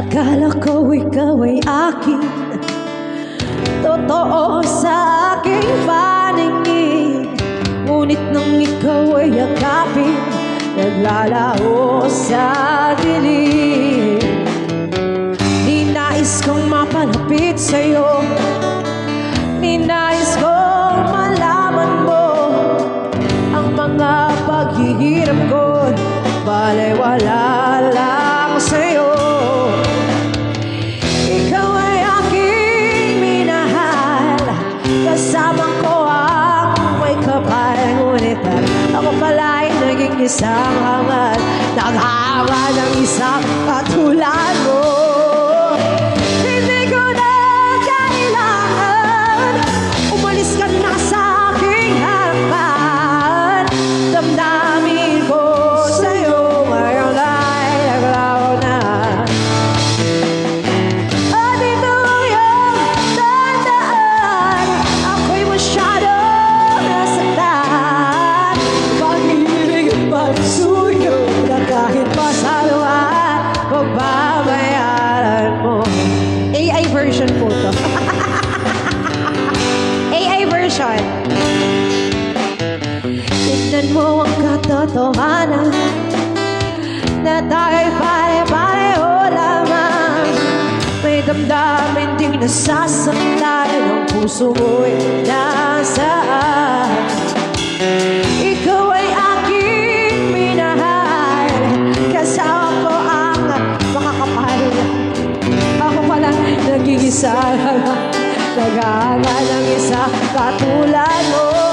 Akala ko ikaw ay akin, totoo sa aking paningin. Ngunit nang ikaw ay yakapin, naglalaho sa dilim. Di nais kong mapalapit sa'yo, di nais kong malaman mo ang mga paghihirap ko, balewala lang sa'yo. Ikaw ay aking minahal, kasama ko ang may kapal. Ngunit ako pala'y naging isang hangal, naghanga ng isang katulad mo. Hindi ko na kailangan, umalis ka na sa aking harapan. Damdamin ko sa'yo ngayon ay naglaho na. At ito yung tandaan, ako'y masyadong nasaktan. Pag-ibig at pagsuyo na kahit pasaluhan, pagbabayaran mo. AI version po to. AI version. Tignan mo ang katotohanan na tayo'y pare-pareho lamang. May damdamin ding nasasaktan, ang puso mo'y nasaan. Ikaw ay aking minahal, kasama ko ang makakapal. Ako pala naging isa, naghahanga ng isa katulad mo.